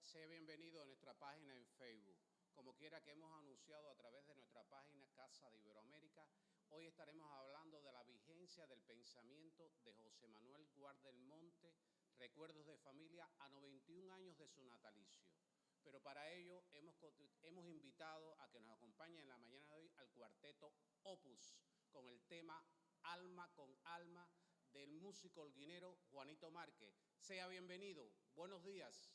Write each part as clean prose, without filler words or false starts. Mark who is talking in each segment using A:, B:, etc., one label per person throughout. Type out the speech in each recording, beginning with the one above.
A: sea bienvenido a nuestra página en Facebook. Como quiera que hemos anunciado a través de nuestra página Casa de Iberoamérica, hoy estaremos hablando de la vigencia del pensamiento de José Manuel Guarch del Monte, Recuerdos de Familia, a 91 años de su natalicio. Pero para ello hemos invitado a que nos acompañe en la mañana de hoy al cuarteto Opus, con el tema Alma con Alma, del músico holguinero Juanito Márquez. Sea bienvenido. Buenos días.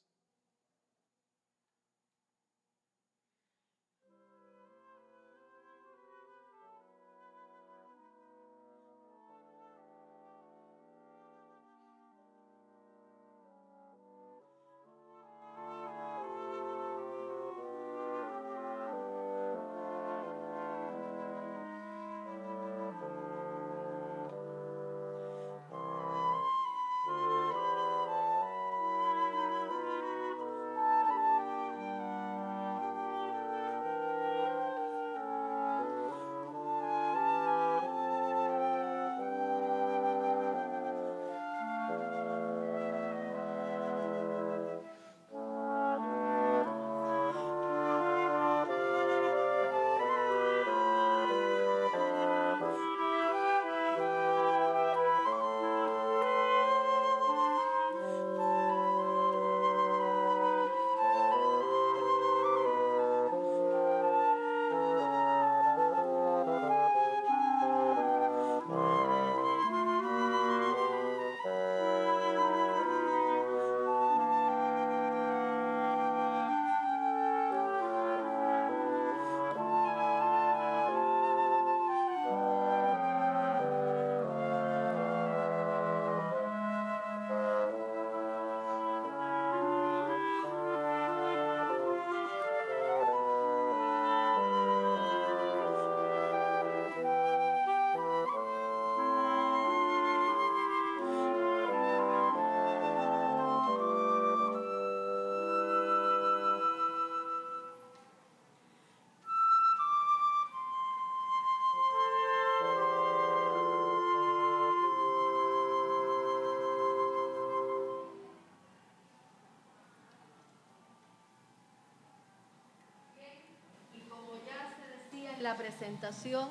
B: La presentación,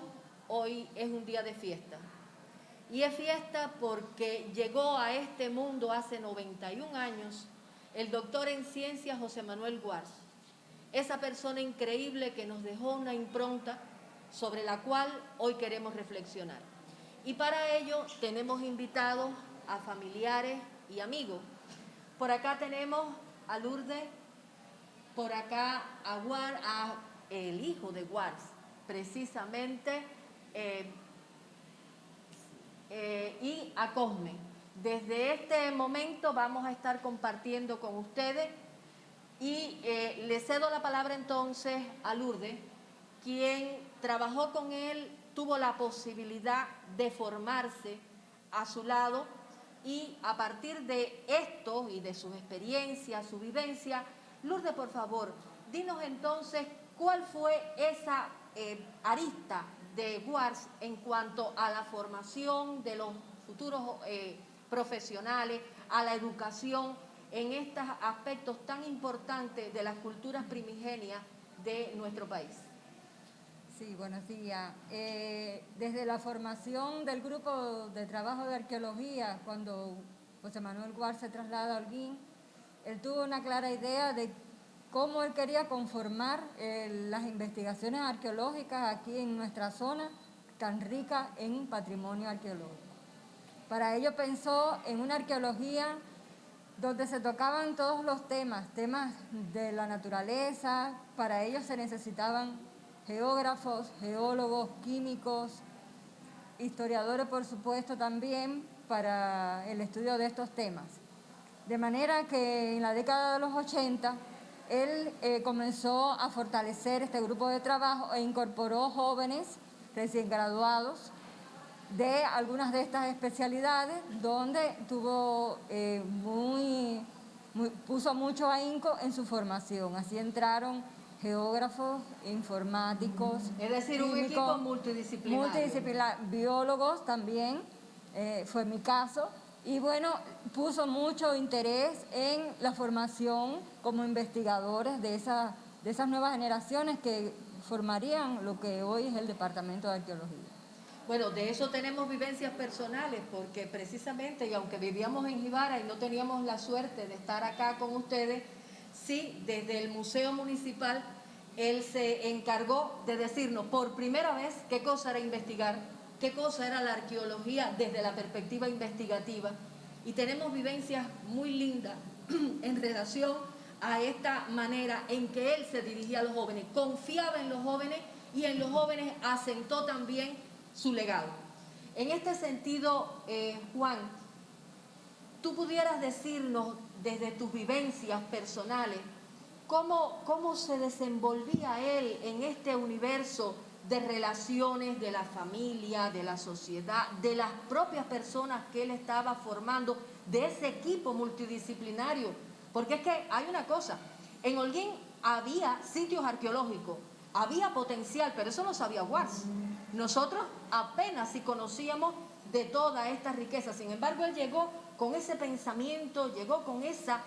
B: hoy es un día de fiesta. Y es fiesta porque llegó a este mundo hace 91 años el doctor en ciencias José Manuel Guarch. Esa persona increíble que nos dejó una impronta sobre la cual hoy queremos reflexionar. Y para ello tenemos invitados a familiares y amigos. Por acá tenemos a Lourdes, por acá a Guarch, a el hijo de Guarch, precisamente, y a Cosme. Desde este momento vamos a estar compartiendo con ustedes y le cedo la palabra entonces a Lourdes, quien trabajó con él, tuvo la posibilidad de formarse a su lado y a partir de esto y de sus experiencias, su vivencia, Lourdes, por favor, dinos entonces cuál fue esa arista de Guarch en cuanto a la formación de los futuros profesionales, a la educación en estos aspectos tan importantes de las culturas primigenias de nuestro país.
C: Sí, buenos días. Desde la formación del grupo de trabajo de arqueología, cuando José Manuel Guarch se traslada a Holguín, él tuvo una clara idea de cómo él quería conformar las investigaciones arqueológicas aquí en nuestra zona tan rica en patrimonio arqueológico. Para ello pensó en una arqueología donde se tocaban todos los temas de la naturaleza. Para ello se necesitaban geógrafos, geólogos, químicos, historiadores por supuesto también para el estudio de estos temas. De manera que en la década de los 80 él comenzó a fortalecer este grupo de trabajo e incorporó jóvenes recién graduados de algunas de estas especialidades, donde tuvo puso mucho ahínco en su formación. Así entraron geógrafos, informáticos,
B: es decir,
C: químicos,
B: un equipo multidisciplinario.
C: Biólogos también, fue mi caso. Y bueno, puso mucho interés en la formación como investigadores de esas nuevas generaciones que formarían lo que hoy es el Departamento de Arqueología.
B: Bueno, de eso tenemos vivencias personales, porque precisamente, y aunque vivíamos en Jibara y no teníamos la suerte de estar acá con ustedes, sí, desde el Museo Municipal, él se encargó de decirnos por primera vez qué cosa era investigar, qué cosa era la arqueología desde la perspectiva investigativa. Y tenemos vivencias muy lindas en relación a esta manera en que él se dirigía a los jóvenes, confiaba en los jóvenes y en los jóvenes asentó también su legado. En este sentido, Juan, tú pudieras decirnos desde tus vivencias personales cómo se desenvolvía él en este universo de relaciones de la familia, de la sociedad, de las propias personas que él estaba formando, de ese equipo multidisciplinario. Porque es que hay una cosa, en Holguín había sitios arqueológicos, había potencial, pero eso no sabía Wars. Nosotros apenas si conocíamos de toda esta riqueza. Sin embargo, él llegó con ese pensamiento, llegó con esa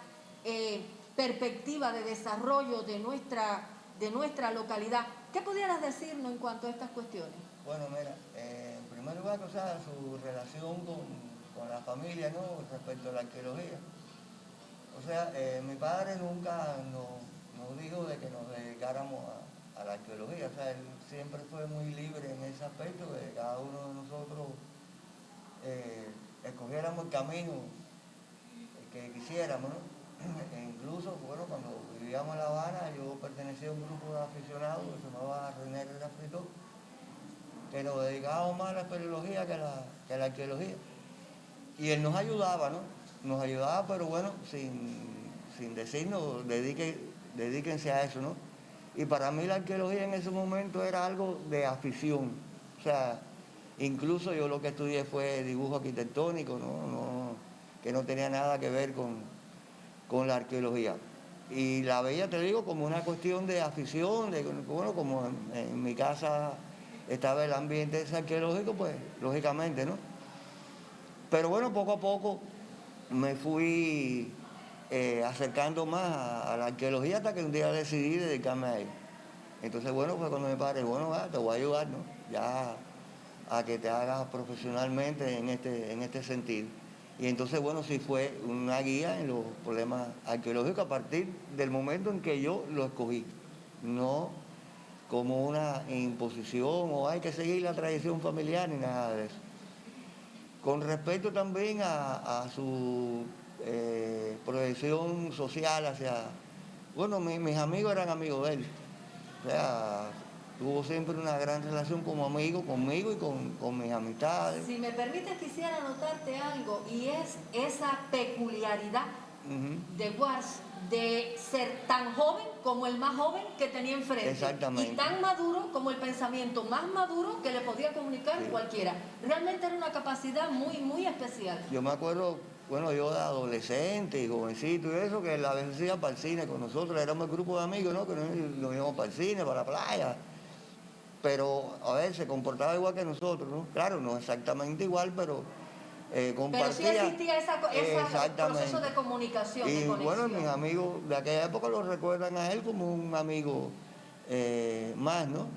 B: perspectiva de desarrollo de nuestra localidad. ¿Qué pudieras decirnos en cuanto a estas cuestiones?
D: Bueno, mira, en primer lugar, o sea, su relación con la familia, ¿no? Respecto a la arqueología. O sea, mi padre nunca nos dijo de que nos dedicáramos a la arqueología. O sea, él siempre fue muy libre en ese aspecto, de que cada uno de nosotros escogiéramos el camino que quisiéramos, ¿no? E incluso, bueno, cuando vivíamos en La Habana, yo pertenecía a un grupo de aficionados que se llamaba René Herrera Fritó, que nos dedicábamos más a la espeleología que a la arqueología. Y él nos ayudaba, ¿no? Nos ayudaba, pero bueno, sin decirnos, dedíquense a eso, ¿no? Y para mí la arqueología en ese momento era algo de afición. O sea, incluso yo lo que estudié fue dibujo arquitectónico, ¿no? Que no tenía nada que ver con la arqueología. Y la veía, te digo, como una cuestión de afición, bueno, como en mi casa estaba el ambiente ese arqueológico, pues lógicamente, ¿no? Pero bueno, poco a poco me fui acercando más a la arqueología hasta que un día decidí dedicarme a ello. Entonces, bueno, fue cuando mi padre, bueno, te voy a ayudar, ¿no? Ya a que te hagas profesionalmente en este sentido. Y entonces, bueno, sí fue una guía en los problemas arqueológicos a partir del momento en que yo lo escogí. No como una imposición o hay que seguir la tradición familiar ni nada de eso. Con respecto también a su proyección social hacia... Bueno, mis amigos eran amigos de él. O sea, tuvo siempre una gran relación como amigo conmigo y con mis amistades.
B: Si me permites, quisiera anotarte algo, y es esa peculiaridad de Wars de ser tan joven como el más joven que tenía enfrente.
D: Exactamente.
B: Y tan maduro como el pensamiento más maduro que le podía comunicar cualquiera. Realmente era una capacidad muy, muy especial.
D: Yo me acuerdo, bueno, yo de adolescente y jovencito y eso, que a veces iba para el cine con nosotros, éramos el grupo de amigos, ¿no? Que nos íbamos para el cine, para la playa. Pero, a ver, se comportaba igual que nosotros, ¿no? Claro, no exactamente igual, pero compartía.
B: Pero sí existía ese proceso de comunicación,
D: y
B: de conexión.
D: Bueno, mis amigos de aquella época lo recuerdan a él como un amigo más, ¿no?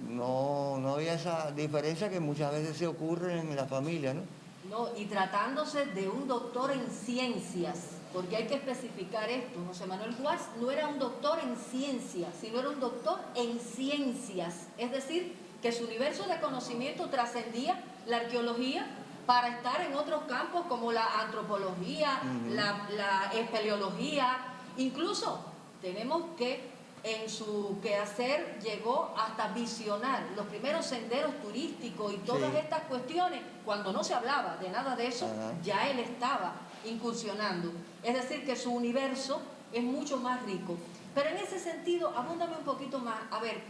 D: No había esa diferencia que muchas veces se ocurre en la familia, ¿no?
B: No, y tratándose de un doctor en ciencias, porque hay que especificar esto, José Manuel Wars no era un doctor en ciencias, sino era un doctor en ciencias, es decir, que su universo de conocimiento trascendía la arqueología para estar en otros campos como la antropología, la espeleología, incluso tenemos que en su quehacer llegó hasta visionar los primeros senderos turísticos y todas estas cuestiones. Cuando no se hablaba de nada de eso, ya él estaba incursionando. Es decir, que su universo es mucho más rico. Pero en ese sentido, abúndame un poquito más. A ver,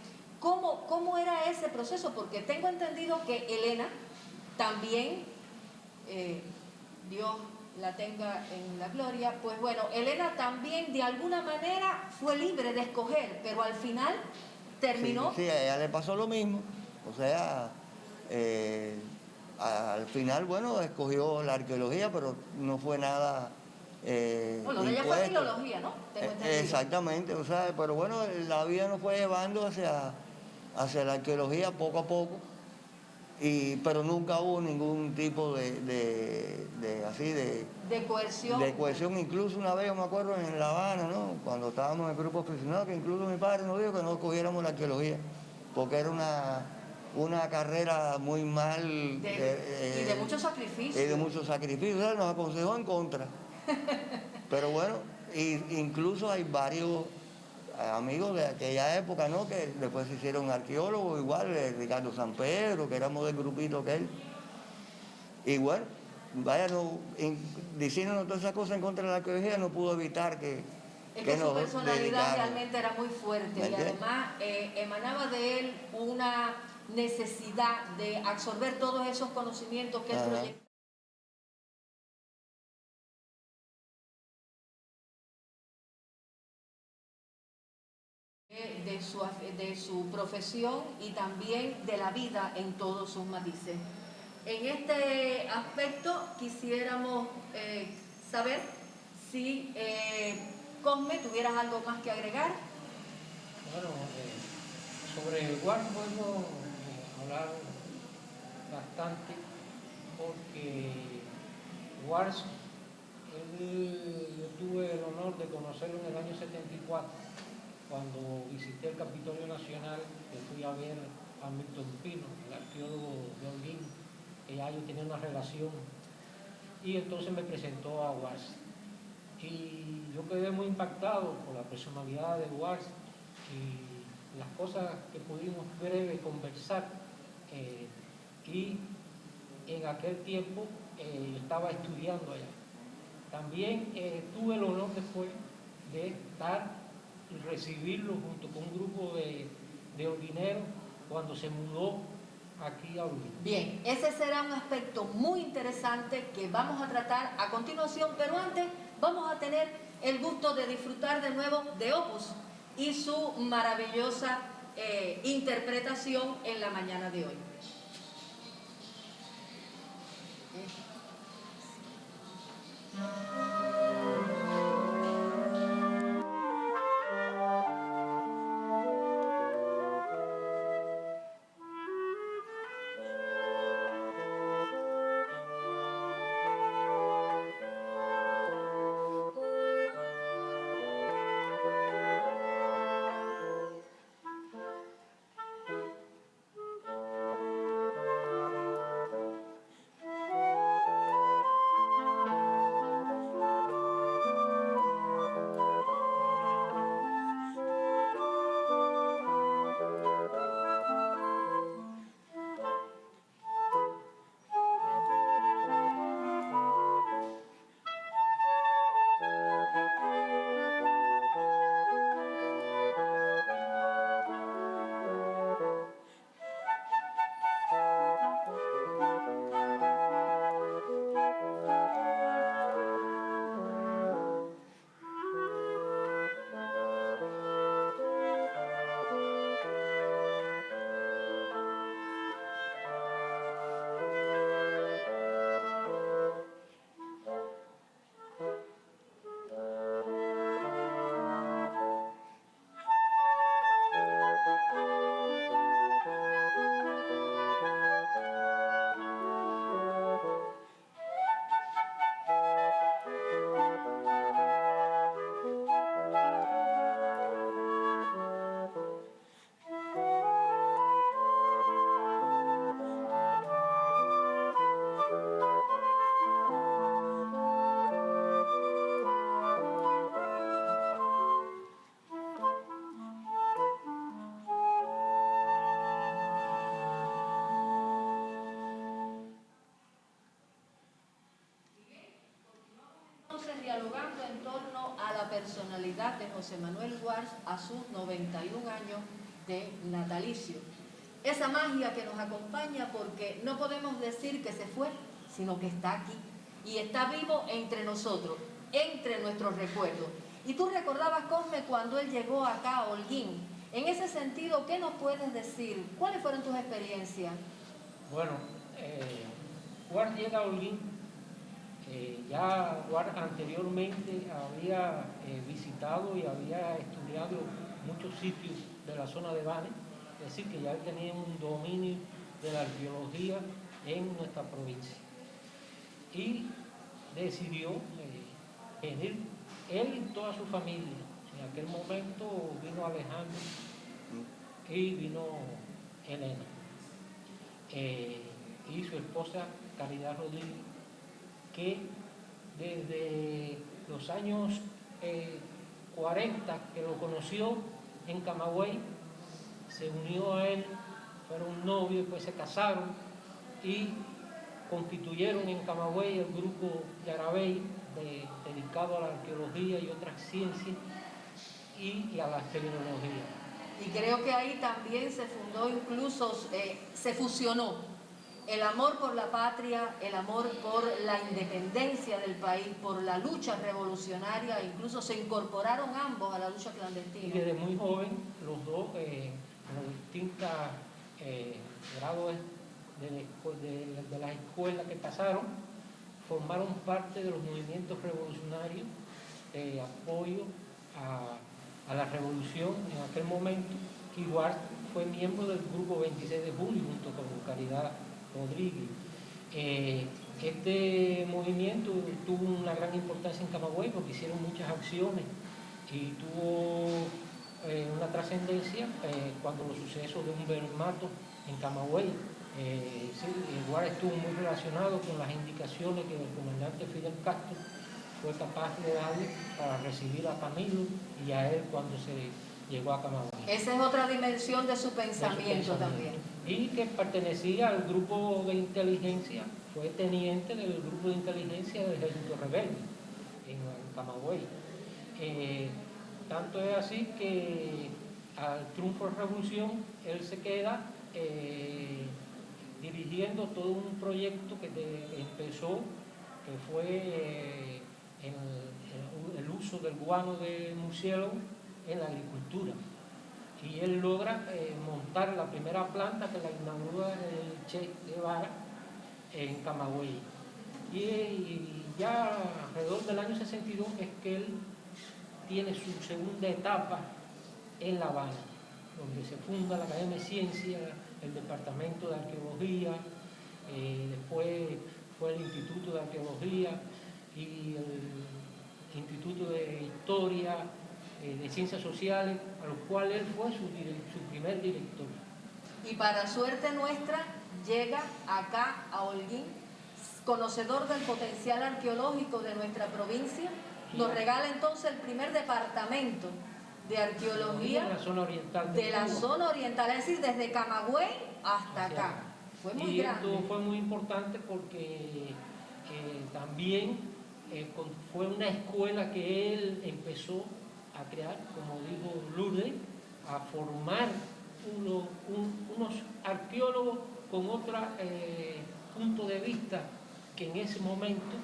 B: ¿cómo era ese proceso? Porque tengo entendido que Elena también, Dios la tenga en la gloria, pues bueno, Elena también de alguna manera fue libre de escoger, pero al final terminó...
D: Sí, a ella le pasó lo mismo, o sea, al final, bueno, escogió la arqueología, pero no fue nada
B: Bueno, de ella fue filología, ¿no? Tengo entendido.
D: Exactamente, o sea, pero bueno, la vida nos fue llevando hacia la arqueología poco a poco, pero nunca hubo ningún tipo de
B: coerción.
D: De cohesión. Incluso una vez yo me acuerdo en La Habana, ¿no? Cuando estábamos en el grupo aficionado, que incluso mi padre nos dijo que no cogiéramos la arqueología, porque era una carrera muy mal.
B: Y de mucho sacrificio.
D: Y de mucho sacrificio, o sea, nos aconsejó en contra. Pero bueno, incluso hay varios amigos de aquella época, ¿no? Que después se hicieron arqueólogos, igual Ricardo San Pedro, que éramos del grupito que él. Y bueno, vaya, diciéndonos todas esas cosas en contra de la arqueología, no pudo evitar que
B: su personalidad realmente era muy fuerte y además emanaba de él una necesidad de absorber todos esos conocimientos que él proyectaba. De su profesión y también de la vida en todos sus matices. En este aspecto quisiéramos saber si Cosme, ¿tuvieras algo más que agregar?
E: Bueno, sobre Guars podemos hablar bastante porque Guars, yo tuve el honor de conocerlo en el año 74, cuando visité el Capitolio Nacional, que fui a ver a Milton Pino, el arqueólogo de Holguín, que ya yo tenía una relación, y entonces me presentó a Guars. Y yo quedé muy impactado por la personalidad de Guars y las cosas que pudimos breve conversar. Y en aquel tiempo yo estaba estudiando allá. También tuve el honor después de estar y recibirlo junto con un grupo de holguineros cuando se mudó aquí a Holguín.
B: Bien, ese será un aspecto muy interesante que vamos a tratar a continuación, pero antes vamos a tener el gusto de disfrutar de nuevo de Opus y su maravillosa interpretación en la mañana de hoy. Dialogando en torno a la personalidad de José Manuel Guars a sus 91 años de natalicio. Esa magia que nos acompaña, porque no podemos decir que se fue, sino que está aquí y está vivo entre nosotros, entre nuestros recuerdos. Y tú recordabas, Cosme, cuando él llegó acá a Holguín. En ese sentido, ¿qué nos puedes decir? ¿Cuáles fueron tus experiencias?
E: Bueno, Guard llega a Holguín. Ya Guard anteriormente había visitado y había estudiado muchos sitios de la zona de Banes, es decir, que ya tenía un dominio de la arqueología en nuestra provincia. Y decidió venir él y toda su familia. En aquel momento vino Alejandro y vino Elena y su esposa Caridad Rodríguez, que desde los años 40 que lo conoció en Camagüey, se unió a él, fueron novios, después se casaron y constituyeron en Camagüey el grupo Yarabey, dedicado a la arqueología y otras ciencias y a la tecnología.
B: Y creo que ahí también se fundó, incluso se fusionó el amor por la patria, el amor por la independencia del país, por la lucha revolucionaria, incluso se incorporaron ambos a la lucha clandestina.
E: Y desde muy joven, los dos, en los distintos grados de las escuelas que pasaron, formaron parte de los movimientos revolucionarios de apoyo a la revolución en aquel momento. Igual fue miembro del grupo 26 de julio junto con Caridad Rodríguez. Este movimiento tuvo una gran importancia en Camagüey porque hicieron muchas acciones y tuvo una trascendencia cuando los sucesos de Humberto Mato en Camagüey. Igual estuvo muy relacionado con las indicaciones que el comandante Fidel Castro fue capaz de darle para recibir a Camilo y a él cuando se llegó a Camagüey.
B: Esa es otra dimensión de su pensamiento también.
E: Y que pertenecía al grupo de inteligencia, fue teniente del grupo de inteligencia del Ejército Rebelde en Camagüey. Tanto es así que al triunfo de la revolución él se queda dirigiendo todo un proyecto que empezó, que fue el uso del guano de murciélago en la agricultura. Y él logra montar la primera planta que la inauguró el Che Guevara en Camagüey. Y ya alrededor del año 62 es que él tiene su segunda etapa en La Habana, donde se funda la Academia de Ciencias, el Departamento de Arqueología, después fue el Instituto de Arqueología y el Instituto de Historia, de Ciencias Sociales, a los cuales él fue su primer director.
B: Y para suerte nuestra, llega acá a Holguín, conocedor del potencial arqueológico de nuestra provincia, nos regala entonces el primer departamento de arqueología
E: de la zona oriental,
B: de la zona oriental, es decir, desde Camagüey hasta acá. Fue muy grande.
E: Esto fue muy importante porque también fue una escuela que él empezó a crear, como dijo Lourdes, a formar unos arqueólogos con otro punto de vista, que en ese momento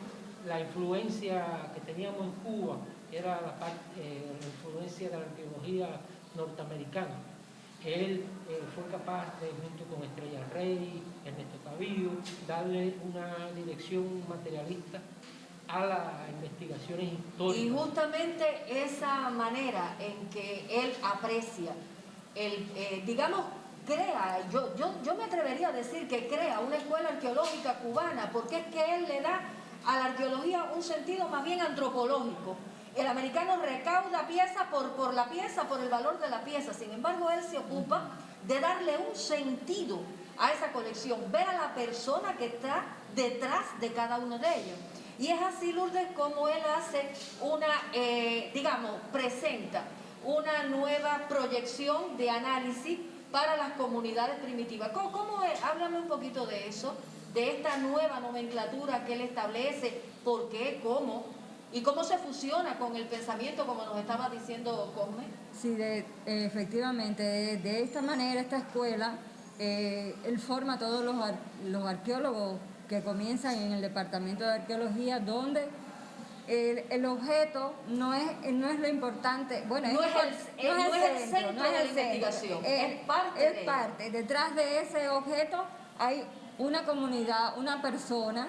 E: la influencia que teníamos en Cuba era la influencia de la arqueología norteamericana. Él fue capaz de, junto con Estrella Rey, Ernesto Cabillo, darle una dirección materialista a las investigaciones históricas.
B: Y justamente esa manera en que él aprecia, digamos, crea, yo me atrevería a decir que crea una escuela arqueológica cubana, porque es que él le da a la arqueología un sentido más bien antropológico. El americano recauda pieza por la pieza, por el valor de la pieza. Sin embargo, él se ocupa de darle un sentido a esa colección, ver a la persona que está detrás de cada uno de ellos. Y es así, Lourdes, como él hace presenta una nueva proyección de análisis para las comunidades primitivas. ¿Cómo es? Háblame un poquito de eso, de esta nueva nomenclatura que él establece, por qué, cómo, y cómo se fusiona con el pensamiento, como nos estaba diciendo Cosme.
C: Sí, efectivamente, de esta manera, esta escuela, él forma a todos los arqueólogos que comienzan en el Departamento de Arqueología, donde el objeto no es lo importante, bueno,
B: no es el centro de la investigación, es parte.
C: Detrás de ese objeto hay una comunidad, una persona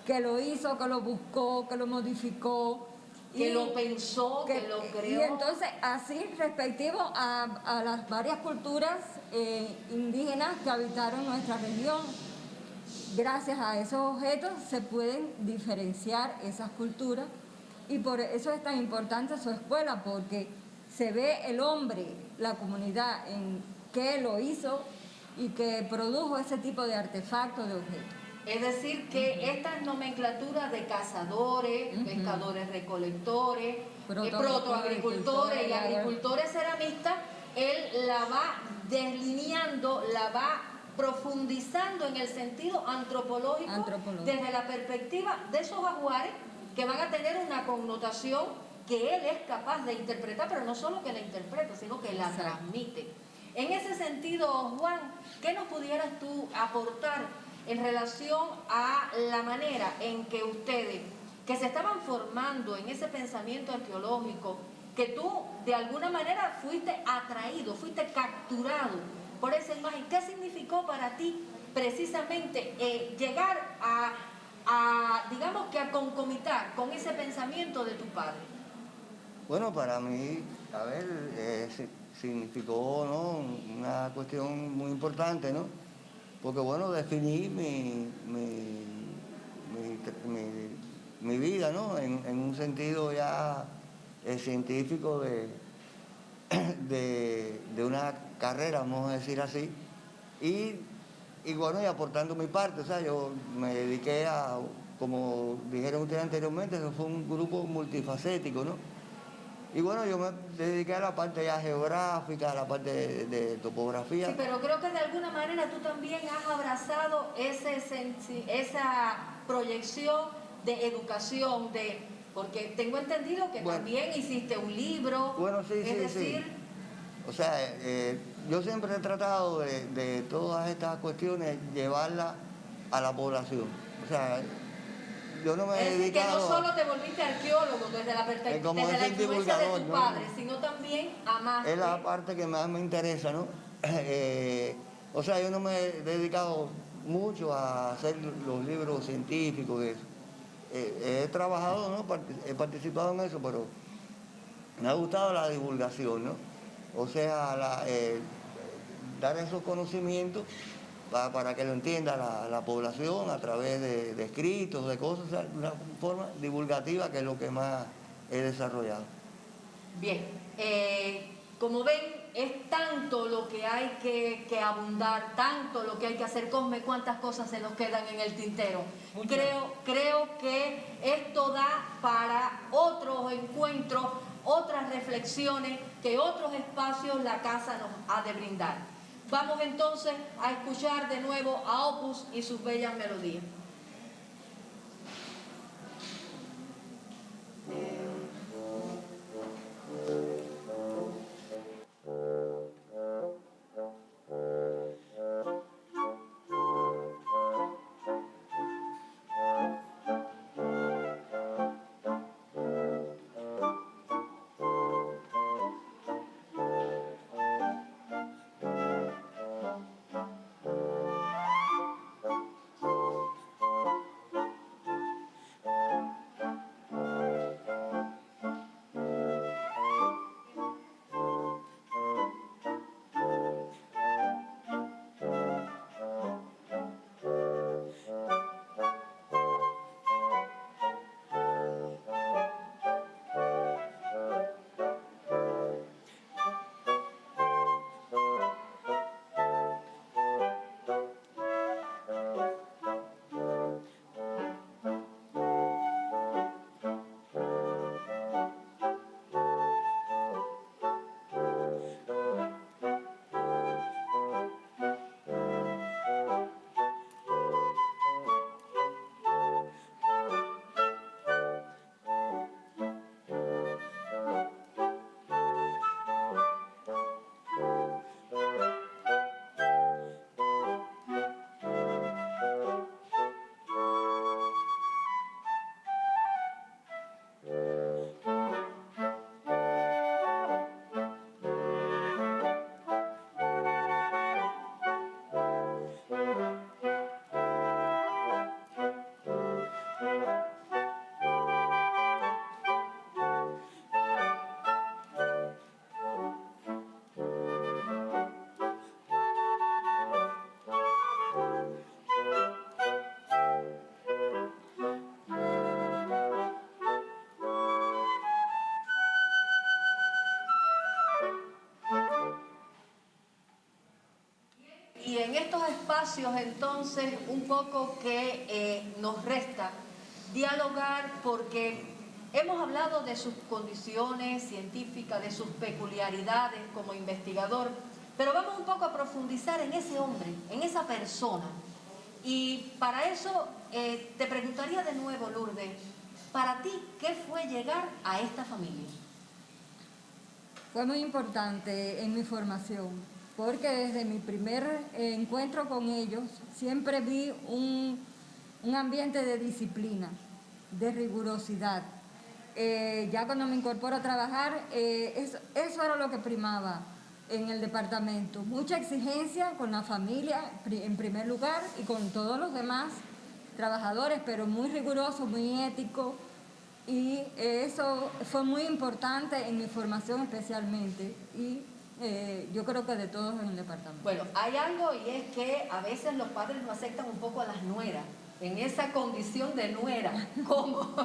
C: que lo hizo, que lo buscó, que lo modificó.
B: Que lo pensó, que lo creó.
C: Y entonces, así, respectivo a las varias culturas indígenas que habitaron nuestra región, gracias a esos objetos se pueden diferenciar esas culturas, y por eso es tan importante su escuela, porque se ve el hombre, la comunidad, en que lo hizo y que produjo ese tipo de artefactos, de objetos.
B: Es decir, que estas nomenclaturas de cazadores, pescadores recolectores, protoagricultores y agricultores ceramistas, él la va delineando, la va profundizando en el sentido antropológico, desde la perspectiva de esos ajuares que van a tener una connotación que él es capaz de interpretar, pero no solo que la interpreta, sino que la transmite. En ese sentido, Juan, ¿qué nos pudieras tú aportar en relación a la manera en que ustedes, que se estaban formando en ese pensamiento arqueológico, que tú de alguna manera fuiste atraído, fuiste capturado por esa imagen? ¿Qué significó para ti precisamente llegar digamos que a concomitar con ese pensamiento de tu padre?
D: Bueno, para mí, a ver, significó, ¿no?, una cuestión muy importante, ¿no? Porque, bueno, definí mi vida, ¿no?, en un sentido ya científico de una carrera, vamos a decir así, y bueno, y aportando mi parte. O sea, yo me dediqué a, como dijeron ustedes anteriormente, eso fue un grupo multifacético, ¿no? Y bueno, yo me dediqué a la parte ya geográfica, a la parte de topografía.
B: Sí, pero creo que de alguna manera tú también has abrazado esa proyección de educación, porque tengo entendido que también hiciste un libro.
D: Bueno, sí, sí. O sea, yo siempre he tratado de todas estas cuestiones llevarlas a la población. O sea, yo no me he dedicado...
B: que no solo te volviste arqueólogo desde la perspectiva, desde la influencia de tu padre, sino también amaste.
D: Es la parte que más me interesa, ¿no? O sea, yo no me he dedicado mucho a hacer los libros científicos, eso. He trabajado, ¿no?, he participado en eso, pero me ha gustado la divulgación, ¿no? O sea, dar esos conocimientos para que lo entienda la población a través de escritos, de cosas, o sea, de una forma divulgativa, que es lo que más he desarrollado.
B: Bien, como ven, es tanto lo que hay que abundar, tanto lo que hay que hacer. Cosme, cuántas cosas se nos quedan en el tintero. Creo que esto da para otros encuentros, otras reflexiones, que otros espacios la casa nos ha de brindar. Vamos entonces a escuchar de nuevo a Opus y sus bellas melodías. espacios entonces un poco que nos resta dialogar, porque hemos hablado de sus condiciones científicas, de sus peculiaridades como investigador, pero vamos un poco a profundizar en ese hombre, en esa persona. Y para eso te preguntaría de nuevo, Lourdes, para ti, ¿qué fue llegar a esta familia?
C: Fue muy importante en mi formación, porque desde mi primer encuentro con ellos siempre vi un ambiente de disciplina, de rigurosidad. Ya cuando me incorporo a trabajar, eso era lo que primaba en el departamento. Mucha exigencia con la familia en primer lugar y con todos los demás trabajadores, pero muy riguroso, muy ético. Y eso fue muy importante en mi formación especialmente, y yo creo que de todos en el departamento.
B: Bueno, hay algo, y es que a veces los padres no aceptan un poco a las nueras, en esa condición de nuera. ¿Cómo?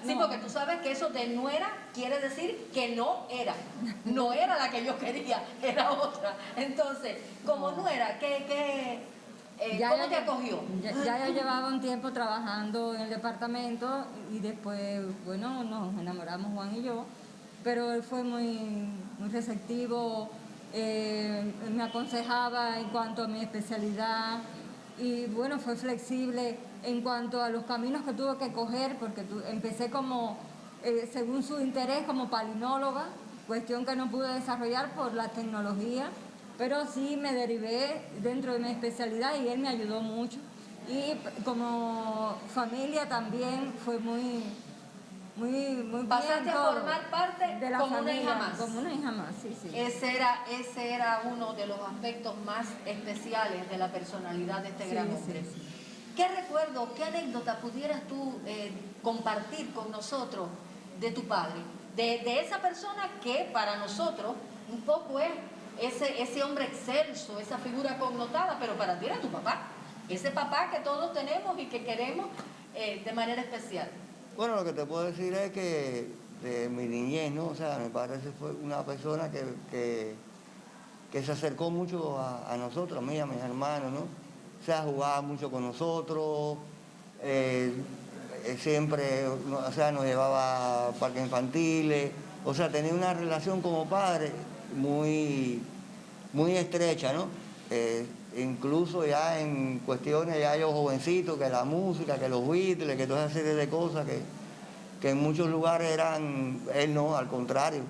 B: Sí,
C: No.
B: porque tú sabes que eso de nuera quiere decir que no era la que yo quería, era otra. Entonces, como nuera, ¿cómo te acogió?
C: Ya llevaba un tiempo trabajando en el departamento y después, bueno, nos enamoramos Juan y yo, pero él fue muy receptivo, me aconsejaba en cuanto a mi especialidad y bueno, fue flexible en cuanto a los caminos que tuve que coger, porque empecé como, según su interés, como palinóloga, cuestión que no pude desarrollar por la tecnología, pero sí me derivé dentro de mi especialidad y él me ayudó mucho. Y como familia también fue muy
B: Pasaste
C: bien
B: a
C: todo.
B: formar parte
C: De la
B: como
C: familia,
B: una hija más.
C: como una hija más, sí, sí.
B: Ese era uno de los aspectos más especiales de la personalidad de este
C: Sí,
B: gran hombre.
C: sí, sí.
B: ¿Qué recuerdo, qué anécdota pudieras tú compartir con nosotros de tu padre? De esa persona que para nosotros un poco es ese hombre excelso, esa figura connotada, pero para ti era tu papá. Ese papá que todos tenemos y que queremos de manera especial.
D: Bueno, lo que te puedo decir es que de mi niñez, ¿no? O sea, mi padre fue una persona que se acercó mucho a nosotros, a mí, a mis hermanos, ¿no? O sea, jugaba mucho con nosotros, siempre, o sea, nos llevaba a parques infantiles, o sea, tenía una relación como padre muy estrecha, ¿no? Incluso ya en cuestiones, ya yo jovencito, que la música, que los Beatles, que toda esa serie de cosas que en muchos lugares eran, él no, al contrario.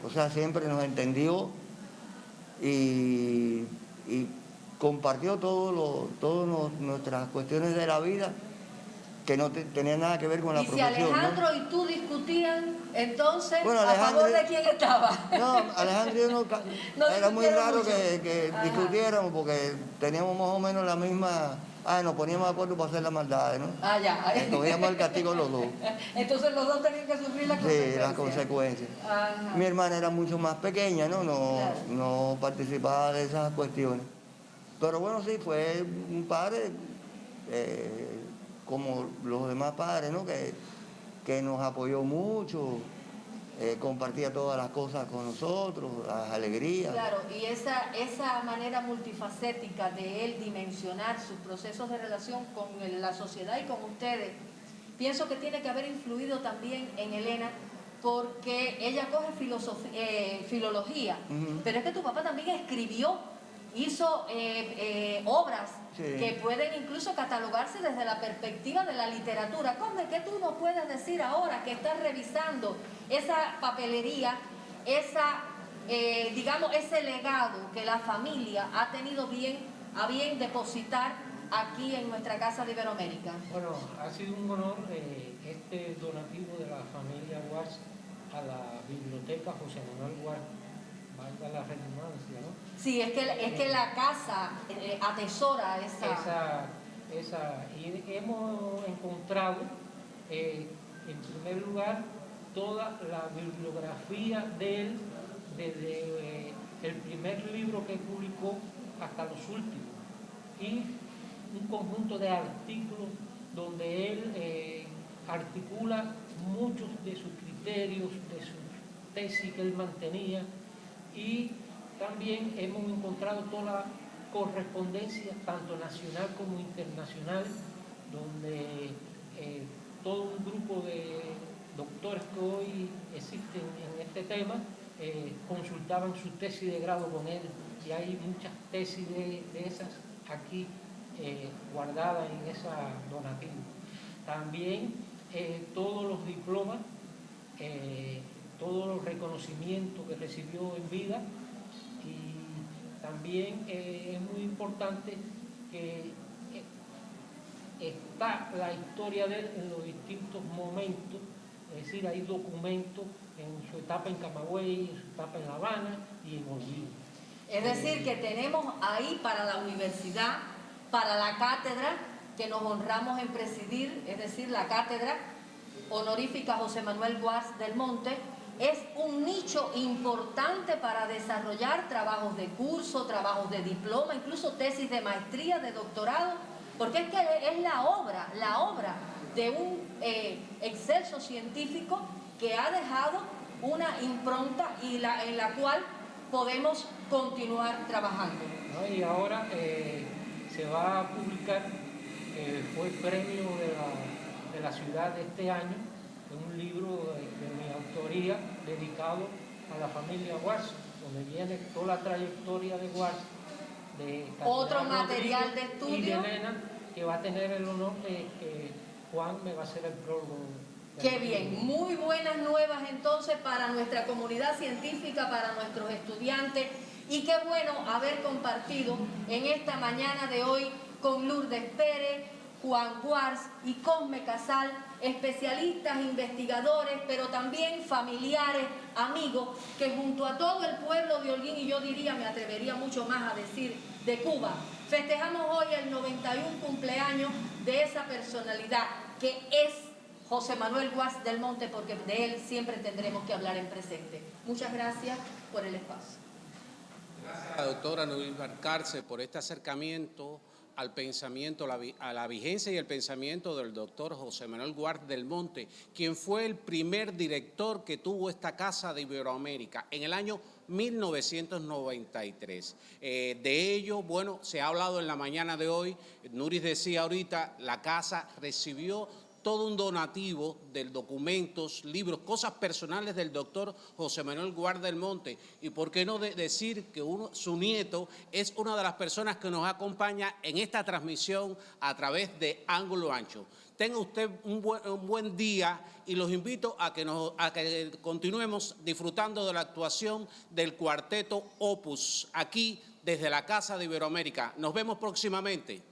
D: O sea, siempre nos entendió y compartió todas nuestras cuestiones de la vida que no tenían nada que ver con la
B: y
D: profesión.
B: Y si Alejandro, ¿no? Y tú discutían, entonces, bueno, ¿a favor de quién estaba?
D: No, Alejandro y yo no era muy raro que discutiéramos porque teníamos más o menos la misma... nos poníamos de acuerdo para hacer la maldad, ¿no?
B: Ya.
D: Cogíamos el castigo los dos.
B: Entonces los dos tenían que sufrir las consecuencias.
D: Sí, las consecuencias.
B: Ajá.
D: Mi hermana era mucho más pequeña, ¿no?
B: Claro.
D: No participaba de esas cuestiones. Pero bueno, sí, fue un padre como los demás padres, ¿no? Que nos apoyó mucho, compartía todas las cosas con nosotros, las alegrías.
B: Claro, y esa manera multifacética de él dimensionar sus procesos de relación con la sociedad y con ustedes, pienso que tiene que haber influido también en Elena, porque ella coge filología, pero es que tu papá también escribió, hizo obras que pueden incluso catalogarse desde la perspectiva de la literatura. Conde, ¿qué tú nos puedes decir ahora que estás revisando esa papelería, digamos, ese legado que la familia ha tenido a bien depositar aquí en nuestra Casa de Iberoamérica?
E: Bueno, ha sido un honor este donativo de la familia Guarch a la biblioteca José Manuel Guarch, valga la redundancia, ¿no?
B: Sí, es que la casa atesora
E: y hemos encontrado, en primer lugar, toda la bibliografía de él, desde el primer libro que publicó hasta los últimos, y un conjunto de artículos donde él articula muchos de sus criterios, de sus tesis que él mantenía, y también hemos encontrado toda la correspondencia tanto nacional como internacional, donde todo un grupo de doctores que hoy existen en este tema consultaban su tesis de grado con él, y hay muchas tesis de esas aquí guardadas en esa donativa. También todos los diplomas, todos los reconocimientos que recibió en vida, y también es muy importante que está la historia de él en los distintos momentos, es decir, hay documentos en su etapa en Camagüey, en su etapa en La Habana y en Holguín.
B: Es decir, que tenemos ahí para la universidad, para la cátedra que nos honramos en presidir, es decir, la cátedra honorífica José Manuel Guards del Monte, es un nicho importante para desarrollar trabajos de curso, trabajos de diploma, incluso tesis de maestría, de doctorado, porque es que es la obra de un excelso científico que ha dejado una impronta y en la cual podemos continuar trabajando.
E: ¿No? Y ahora se va a publicar, fue premio de la ciudad de este año, un libro de mi autoría dedicado a la familia Guards, donde viene toda la trayectoria de Guards, de
B: otro
E: Catalina
B: material
E: Rodríguez
B: de estudio.
E: y de Elena, que va a tener el honor de que Juan me va a hacer el prólogo.
B: Qué bien, muy buenas nuevas entonces para nuestra comunidad científica, para nuestros estudiantes, y qué bueno haber compartido en esta mañana de hoy con Lourdes Pérez, Juan Guards y Cosme Casal, especialistas, investigadores, pero también familiares, amigos, que junto a todo el pueblo de Holguín, y yo diría, me atrevería mucho más a decir, de Cuba, festejamos hoy el 91 cumpleaños de esa personalidad que es José Manuel Guards del Monte, porque de él siempre tendremos que hablar en presente. Muchas gracias por el espacio.
A: Gracias a la doctora Nuris Balcarce por este acercamiento al pensamiento, a la vigencia y el pensamiento del doctor José Manuel Guards del Monte, quien fue el primer director que tuvo esta Casa de Iberoamérica en el año 1993. De ello, bueno, se ha hablado en la mañana de hoy. Nuris decía ahorita, la casa recibió todo un donativo de documentos, libros, cosas personales del doctor José Manuel Guards del Monte. Y por qué no decir que su nieto es una de las personas que nos acompaña en esta transmisión a través de Ángulo Ancho. Tenga usted un buen día y los invito a que continuemos disfrutando de la actuación del cuarteto Opus aquí desde la Casa de Iberoamérica. Nos vemos próximamente.